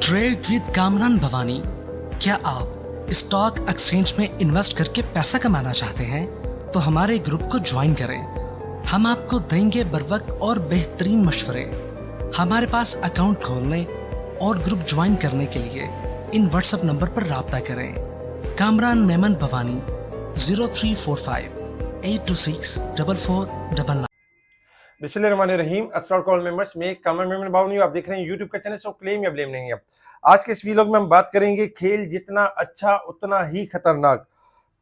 Trade with Kamran Bhavani. क्या आप stock exchange में इन्वेस्ट करके पैसा कमाना चाहते हैं तो हमारे ग्रुप को ज्वाइन करें। हम आपको देंगे बर वक्त और बेहतरीन मशवरे। हमारे पास अकाउंट खोलने और ग्रुप ज्वाइन करने के लिए इन व्हाट्सएप नंबर पर राब्ता करें। कामरान मेमन भवानी 0345 826 4499। बिस्मिल्लाहिर्रहमानिर्रहीम। अस्सलाम वालेकुम ऑल मेंबर्स, मैं कामरान मेमन भवानी, आप देख रहे हैं यूट्यूब का चैनल। सो क्लेम या ब्लेम नहीं है। आज के इस वीलॉग में हम बात करेंगे खेल जितना अच्छा उतना ही खतरनाक,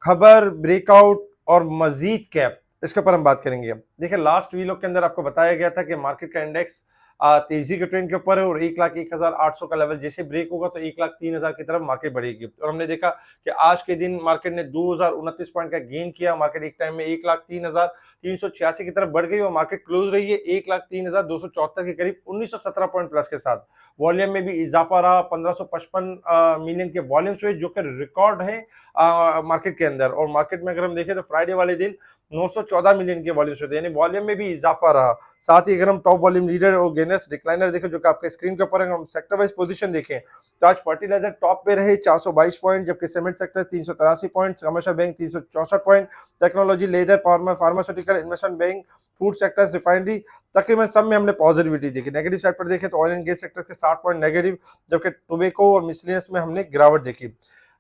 खबर, ब्रेकआउट और मजीद कैप, इसके ऊपर हम बात करेंगे। देखिए, लास्ट वीलॉग के अंदर आपको बताया गया था कि मार्केट का इंडेक्स तेजी के ट्रेंड के ऊपर है और 1,01,800 का लेवल जैसे ब्रेक होगा तो 1,03,000 की तरफ मार्केट बढ़ेगी। और हमने देखा कि आज के दिन मार्केट ने 2029 पॉइंट का गेन किया। मार्केट एक टाइम में 1,03,386 की तरफ बढ़ गई और मार्केट क्लोज रही है 1,03,274 के करीब 1917 पॉइंट प्लस के साथ। वॉल्यूम में भी इजाफा रहा, 1555 मिलियन के वॉल्यूम्स हुए जो कि रिकॉर्ड है मार्केट के अंदर। और मार्केट में अगर हम देखें तो फ्राइडे वाले दिन 914 मिलियन के वॉल्यूम्स होते हैं, यानी वॉल्यूम में भी इजाफा रहा। साथ ही अगर हम टॉप वॉल्यूम लीडर और गेनर्स डिक्लाइनर देखें जो कि आपके स्क्रीन के ऊपर है, हम सेक्टर वाइज पोजीशन देखें तो आज फर्टिलाइजर टॉप पे रहे 422 पॉइंट, जबकि cement sector 383 point, commercial bank 364 point, technology, leather, pharmaceutical, investment bank, food sectors, refinery, तकरीबन सब में हमने पॉजिटिविटी देखी। नेगेटिव साइड पर देखें तो ऑयल एंड गैस सेक्टर से 60 पॉइंट नेगेटिव, जबकि टोबैको और मिसलेनियस में हमने गिरावट देखी।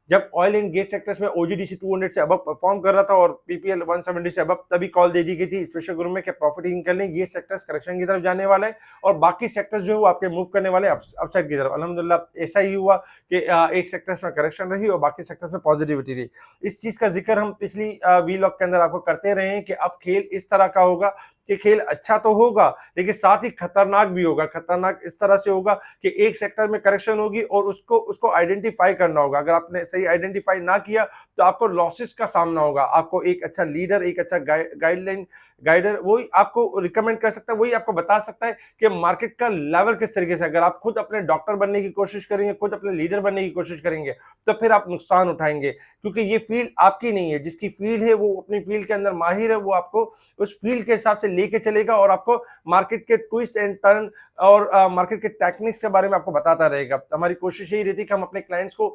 जब ऑयल एंड गैस सेक्टर्स में ओजीडीसी 200 से अबव परफॉर्म कर रहा था और पीपीएल 170 से अबव, तभी कॉल दे दी गई थी स्पेशल ग्रुप में कि प्रॉफिटिंग कर लें, ये सेक्टर्स करेक्शन की तरफ जाने वाला है और बाकी सेक्टर्स जो है वो आपके मूव करने वाले अपसाइड की तरफ। अल्हम्दुलिल्लाह ऐसा ही हुआ कि एक सेक्टर्स में करेक्शन रही और बाकी सेक्टर्स में पॉजिटिविटी रही। इस चीज का जिक्र हम पिछली वीलॉग के अंदर आपको करते रहे हैं कि अब खेल इस तरह का होगा कि खेल अच्छा तो होगा लेकिन साथ ही खतरनाक भी होगा। खतरनाक इस तरह से होगा कि एक सेक्टर में करेक्शन होगी और उसको आइडेंटिफाई करना होगा। अगर आपने सही आइडेंटिफाई ना किया तो आपको लॉसेस का सामना होगा। आपको एक अच्छा लीडर, एक अच्छा गाइडलाइन गाइडर वही आपको रिकमेंड कर सकता है, वही आपको बता सकता है कि मार्केट का लेवल किस तरीके से। अगर आप खुद अपने डॉक्टर बनने की कोशिश करेंगे, खुद अपने लीडर बनने की कोशिश करेंगे तो फिर आप नुकसान उठाएंगे, क्योंकि ये फील्ड आपकी नहीं है। जिसकी फील्ड है वो अपनी फील्ड के अंदर माहिर है, वो आपको उस फील्ड के हिसाब से लेके चलेगा और आपको मार्केट के ट्विस्ट एंड टर्न और मार्केट के टेक्निक्स के बारे में आपको बताता रहेगा। हमारी कोशिश यही रहती है कि हम अपने क्लाइंट्स को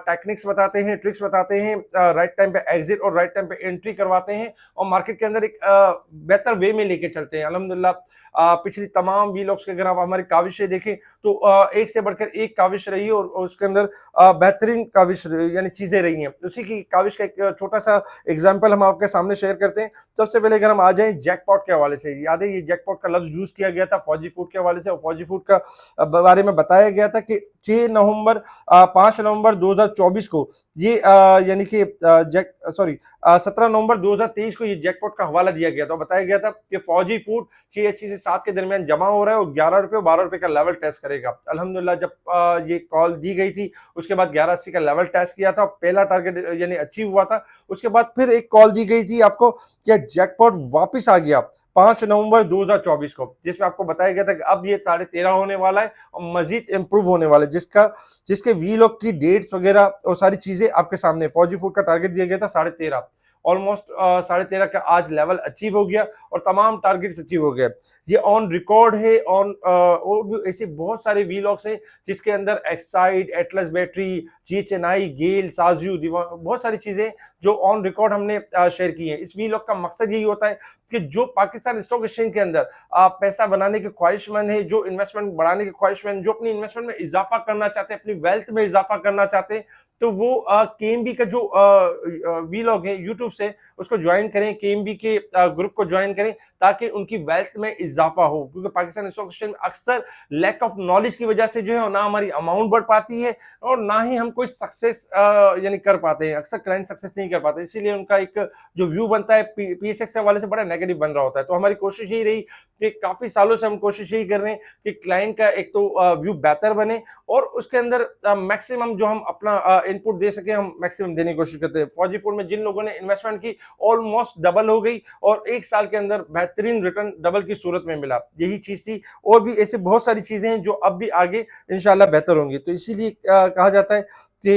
टेक्निक्स बताते हैं, ट्रिक्स बताते हैं, राइट टाइम पे एग्जिट और राइट टाइम पे एंट्री करवाते हैं और मार्केट के अंदर एक बेहतर वे में लेके चलते हैं। अल्हम्दुलिल्लाह पिछली तमाम वीलॉग्स के अगर आप हमारी काविशें देखें तो एक से बढ़कर एक काविश रही है और उसके अंदर बेहतरीन काविश यानी चीजें रही हैं। उसी की काविश का एक छोटा सा एग्जांपल हम आपके सामने शेयर करते हैं। सबसे पहले अगर हम आ जाएं जैकपॉट के हवाले से, याद है ये जैकपॉट का लफ्ज यूज किया गया था फौजी फूड के हवाले से और फौजी फूड का बारे में बताया गया था कि 5 नवंबर 2024 को ये यानी कि 17 नवंबर 2023 को ये जैकपॉट का हवाला दिया गया था। बताया गया था कि फौजी फूड 680 से 7 के दरमियान जमा हो रहा है और 11 रुपए और 12 रुपए का लेवल टेस्ट करेगा। अल्हम्दुलिल्लाह जब ये कॉल दी गई थी उसके बाद 1180 का लेवल टेस्ट किया था, पहला टारगेट यानी अचीव हुआ था। उसके बाद फिर एक कॉल दी गई थी आपको कि जैकपॉट वापस आ गया 5 नवंबर 2024 को, जिसमें आपको बताया गया था कि अब ये 13.5 होने वाला है और मजीद इंप्रूव होने वाला है, जिसके वीलॉग की डेट्स वगैरह और सारी चीजें आपके सामने। फौजी फूड का टारगेट दिया गया था 13.5, ऑलमोस्ट 13.5 का आज लेवल अचीव हो गया और तमाम टारगेट्स अचीव हो गए। ये ऑन रिकॉर्ड है। और भी ऐसे बहुत सारे वीलॉग्स हैं जिसके अंदर एक्साइड, एटलस बैटरी, जीएचएनआई, गेल, साजू, बहुत सारी चीजें जो ऑन रिकॉर्ड हमने शेयर की हैं। इस वीलॉग का मकसद यही होता है कि जो पाकिस्तान स्टॉक एक्सचेंज के अंदर पैसा बनाने के ख्वाहिशमंद है, जो इन्वेस्टमेंट बढ़ाने के ख्वाहिशमंद, जो अपनी इन्वेस्टमेंट में इजाफा करना चाहते हैं, अपनी वेल्थ में इजाफा करना चाहते हैं, तो वो केएमबी का जो वीलॉग है यूट्यूब से उसको ज्वाइन करें, केएमबी के ग्रुप को ज्वाइन करें ताकि उनकी वेल्थ में इजाफा हो। क्योंकि पाकिस्तान स्टॉक एक्सचेंज में अक्सर लैक ऑफ नॉलेज की वजह से जो है ना हमारी अमाउंट बढ़ पाती है और ना ही हम कोई सक्सेस यानी कर पाते हैं। अक्सर क्लाइंट सक्सेस नहीं कर पाते, इसीलिए उनका एक जो व्यू बनता है पीएसएक्स के हवाले से बड़ा नेगेटिव बन रहा होता है। तो हमारी कोशिश यही रही कि काफी सालों से हम कोशिश यही कर रहे हैं कि क्लाइंट का एक तो व्यू बेहतर बने और उसके अंदर मैक्सिमम जो हम अपना इनपुट दे सके हम मैक्सिमम देने की कोशिश करते हैं। फौजी फूड में जिन लोगों ने इन्वेस्टमेंट की ऑलमोस्ट डबल हो गई और एक साल के अंदर बेहतरीन रिटर्न डबल की सूरत में मिला, यही चीज थी। और भी ऐसे बहुत सारी चीजें हैं जो अब भी आगे इंशाल्लाह बेहतर होंगी। तो इसीलिए कहा जाता है कि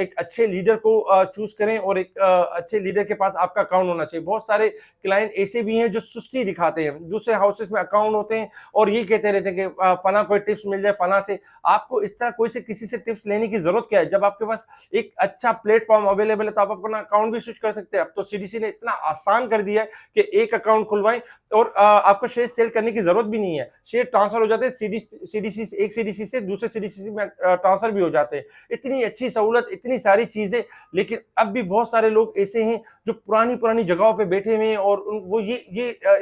एक अच्छे लीडर को चूज करें और एक अच्छे लीडर के पास आपका अकाउंट होना चाहिए। बहुत सारे क्लाइंट ऐसे भी हैं जो सुस्ती दिखाते हैं, दूसरे हाउसेस में अकाउंट होते हैं और ये कहते रहते हैं कि फला कोई टिप्स मिल जाए फला से। आपको इस तरह कोई से किसी से टिप्स लेने की जरूरत क्या है? जब आपके पास एक अच्छा प्लेटफॉर्म अवेलेबल है तो आप अपना अकाउंट भी स्विच कर सकते हैं। अब तो सीडीसी ने इतना आसान कर दिया है कि एक अकाउंट खुलवाएं और आपको शेयर सेल करने की जरूरत भी नहीं है, शेयर ट्रांसफर हो जाते हैं सीडीसी से, एक सीडीसी से दूसरे सीडीसी में ट्रांसफर भी हो जाते हैं। इतनी अच्छी सहूलत, इतनी सारी चीजें। लेकिन अब भी बहुत सारे लोग ऐसे हैं जो पुरानी पुरानी जगहों पे बैठे हुए हैं और वो ये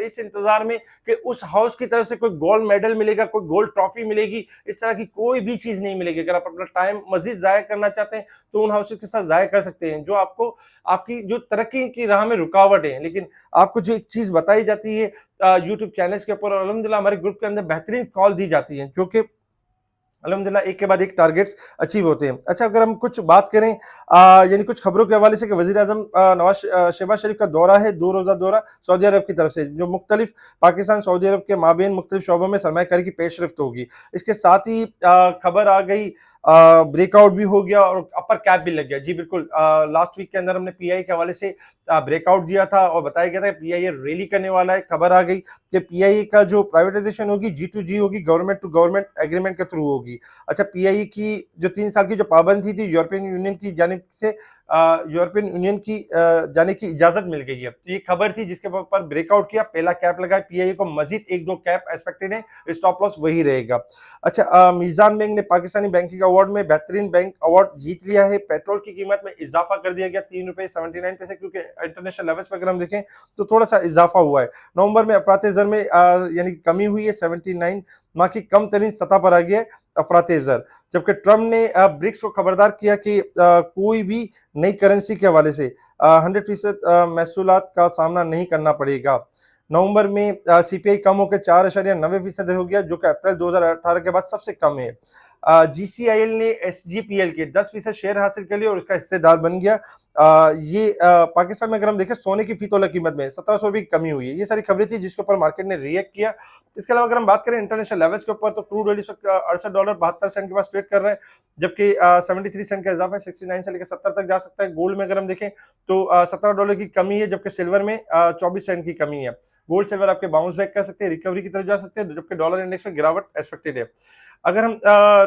इस इंतजार में कि उस हाउस की तरफ से कोई गोल्ड मेडल मिलेगा, कोई गोल्ड ट्रॉफी मिलेगी, इस तरह की कोई भी चीज नहीं मिलेगी। अगर आप अपना टाइम मजीद जाया करना चाहते हैं तो उन हाउसेस के साथ जाया कर सकते हैं जो आपको आपकी जो तरक्की की राह में रुकावट है। लेकिन आपको जो एक चीज बताई जाती है यूट्यूब चैनल्स के ऊपर, अल्हम्दुलिल्लाह हमारे ग्रुप के अंदर बेहतरीन कॉल दी जाती है, क्योंकि अल्हम्दुलिल्लाह एक के बाद एक टारगेट्स अचीव होते हैं। अच्छा, अगर हम कुछ बात करें यानी कुछ खबरों के हवाले से कि वज़ीर आज़म नवाज शहबाज शरीफ का दौरा है, 2 रोज़ा दौरा सऊदी अरब की तरफ से, जो मुख्तलिफ पाकिस्तान सऊदी अरब के माबेन मुख्तलिफ शोबों में सरमायाकारी की पेशरफ्त होगी। इसके साथ ही खबर आ गई, ब्रेकआउट भी हो गया और अपर कैप भी लग गया। जी बिल्कुल, लास्ट वीक के अंदर हमने पीआई के हवाले से ब्रेकआउट दिया था और बताया गया था कि पीआई रैली करने वाला है। खबर आ गई कि पीआई का जो प्राइवेटाइजेशन होगी जी2जी होगी, गवर्नमेंट टू गवर्नमेंट एग्रीमेंट के थ्रू होगी। अच्छा, पीआई की जो 3 साल की जो पाबंदी थी यूरोपियन यूनियन की जानिब से यूरोपियन यूनियन की जाने की इजाजत मिल गई है। तो ये खबर थी जिसके ऊपर ब्रेकआउट किया, पहला कैप लगा पीआई को, मजीद 1-2 कैप एक्सपेक्टेड है, स्टॉप लॉस वही रहेगा। अच्छा, मीजान बैंक ने पाकिस्तानी बैंकिंग अवार्ड में बेहतरीन बैंक अवार्ड जीत लिया है। पेट्रोल की कीमत में इजाफा कर दिया गया 3 रुपए 79 पैसे, क्योंकि इंटरनेशनल लेवल्स पर अगर हम देखें तो थोड़ा सा इजाफा हुआ है। नवंबर में अफराते ज़र में यानी कमी हुई है, 79 माह की कम तरीन सतह पर आ गया है अफराते ज़र। जबकि ट्रम्प ने ब्रिक्स को खबरदार किया कि कोई भी नई करेंसी के हवाले से 100% महसूलात का सामना नहीं करना पड़ेगा। नवंबर में सीपीआई कम होकर 4.90% हो गया, जो कि अप्रैल 2018 के बाद सबसे कम है। जीसीआईएल ने एसजीपीएल के 10% शेयर हासिल कर लिए और उसका हिस्सेदार बन गया। ये पाकिस्तान में अगर हम देखें सोने की फी तोला कीमत में 1700 रुपये की कमी हुई है। ये सारी खबरें थी जिसके ऊपर मार्केट ने रिएक्ट किया। इसके अलावा अगर हम बात करें इंटरनेशनल लेवल्स के ऊपर, तो क्रूड ऑयल $68.72 के पास ट्रेड कर रहे हैं, जबकि 73 सेंट का इजाफा है, 69 से लेकर 70 तक जा सकता है। गोल्ड में अगर हम देखें तो $17 की कमी है, जबकि सिल्वर में 24 सेंट की कमी है। गोल्ड सिल्वर आपके बाउंस बैक कर सकते हैं, रिकवरी की तरफ जा सकते हैं, जबकि डॉलर इंडेक्स में गिरावट एक्सपेक्टेड है। अगर हम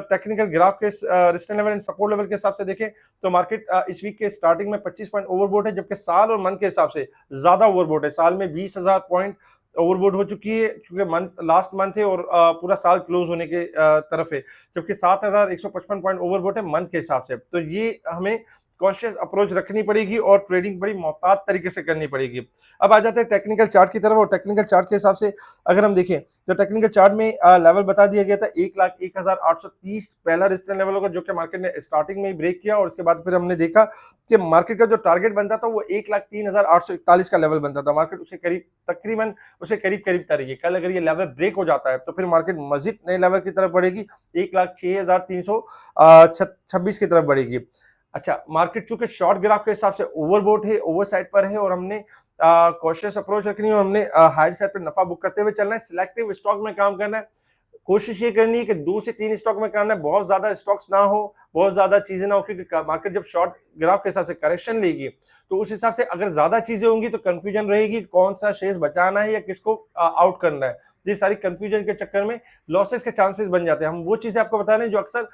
टेक्निकल ग्राफ के resistance level and support level के हिसाब से देखें तो मार्केट इस वीक के स्टार्टिंग में 25 पॉइंट ओवरबोट है, जबकि साल और मंथ के हिसाब से ज्यादा ओवरबोट है। साल में 20,000 पॉइंट ओवरबोट हो चुकी है, क्योंकि मंथ लास्ट मंथ है और पूरा साल क्लोज होने के तरफ है, जबकि 7,155 पॉइंट ओवरबोट है मंथ के हिसाब से। तो ये हमें कॉशियस अप्रोच रखनी पड़ेगी और ट्रेडिंग बड़ी मोहतात तरीके से करनी पड़ेगी। अब आ जाते हैं टेक्निकल चार्ट की तरफ, और टेक्निकल चार्ट के हिसाब से अगर हम देखें तो टेक्निकल चार्ट में लेवल बता दिया गया था 1,01,830 पहला रेजिस्टेंस लेवल होगा, जो कि मार्केट ने स्टार्टिंग में ही ब्रेक किया। और उसके बाद फिर हमने देखा कि मार्केट का जो टारगेट बनता था वो 1,03,841 का लेवल बनता था। मार्केट उसे करीब तकरीबन उसे करीब करीब रही है। कल अगर ये लेवल ब्रेक हो जाता है तो फिर मार्केट मजीद नए लेवल की तरफ बढ़ेगी, 1,06,326 की तरफ बढ़ेगी। अच्छा, मार्केट चूंकि शॉर्ट ग्राफ के हिसाब से ओवरबोट है, ओवर साइड पर है, और हमने कॉशियस अप्रोच रखनी है और हमने हाई साइड पर नफा बुक करते हुए चलना है, सिलेक्टिव स्टॉक में काम करना है। कोशिश ये करनी है कि 2 से 3 स्टॉक में करना है, बहुत ज्यादा स्टॉक्स ना हो, बहुत ज्यादा चीजें ना हो, क्योंकि मार्केट जब शॉर्ट ग्राफ के हिसाब से करेक्शन लेगी तो उस हिसाब से अगर ज्यादा चीजें होंगी तो कंफ्यूजन रहेगी कौन सा शेयर बचाना है या किसको आउट करना है। ये सारी कंफ्यूजन के चक्कर में लॉसेस के चांसेस बन जाते हैं। हम वो चीजें आपको बता रहे हैं जो अक्सर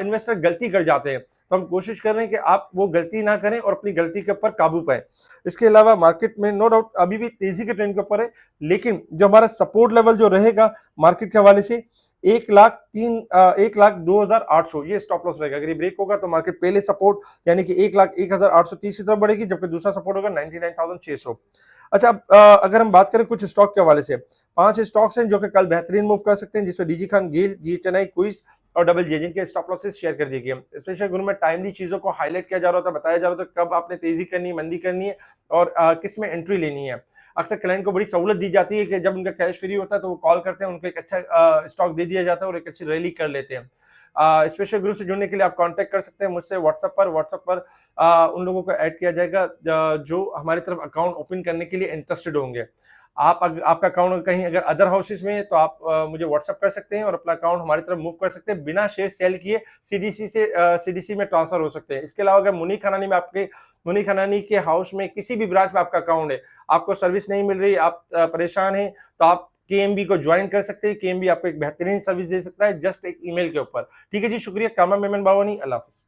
इन्वेस्टर गलती कर जाते हैं, तो हम कोशिश कर रहे हैं कि आप वो गलती ना करें और अपनी गलती के ऊपर काबू पाए। इसके अलावा मार्केट में नो डाउट अभी भी तेजी के ट्रेंड के ऊपर है, लेकिन जो हमारा सपोर्ट लेवल जो रहेगा मार्केट के हवाले से 1,02,800 ये स्टॉप लॉस रहेगा। अगर ये ब्रेक होगा तो मार्केट पहले सपोर्ट यानी कि 1,01,830 की तरफ बढ़ेगी, जबकि दूसरा सपोर्ट होगा 99,600। अच्छा, अगर हम बात करें कुछ स्टॉक के हवाले से, 5 स्टॉक्स हैं जो कि कल बेहतरीन मूव कर सकते हैं, जिसमें डीजी खान, गेल, जी चेन्नई, क्विज और डबल जे, जिनके स्टॉप लॉसेस शेयर कर दिए गए। स्पेशल ग्रुप में टाइमली चीजों को हाईलाइट किया जा रहा था, बताया जा रहा था कब आपने तेजी करनी है, मंदी करनी है और किस में एंट्री लेनी है। अक्सर क्लाइंट को बड़ी सहूलत दी जाती है कि जब उनका कैश फ्री होता है तो वो कॉल करते हैं, उनको एक अच्छा स्टॉक दे दिया जाता है और एक अच्छी रैली कर लेते हैं। स्पेशल ग्रुप से जुड़ने के लिए आप कांटेक्ट कर सकते हैं मुझसे व्हाट्सएप पर उन लोगों को ऐड किया जाएगा जो हमारी तरफ अकाउंट ओपन करने के लिए इंटरेस्टेड होंगे। आपका अकाउंट कहीं अगर अदर हाउसेस में है तो आप मुझे व्हाट्सअप कर सकते हैं और अपना अकाउंट हमारी तरफ मूव कर सकते हैं, बिना शेयर सेल किए सीडीसी में ट्रांसफर हो सकते हैं। इसके अलावा अगर मुनीख हनानी के हाउस में किसी भी ब्रांच में आपका अकाउंट है, आपको सर्विस नहीं मिल रही, आप परेशान हैं, तो आप केएमबी को ज्वाइन कर सकते हैं। केएमबी आपको एक बेहतरीन सर्विस दे सकता है जस्ट एक ईमेल के ऊपर। ठीक है जी, शुक्रिया। कामरान मेमन बावानी, अल्लाह हाफिज।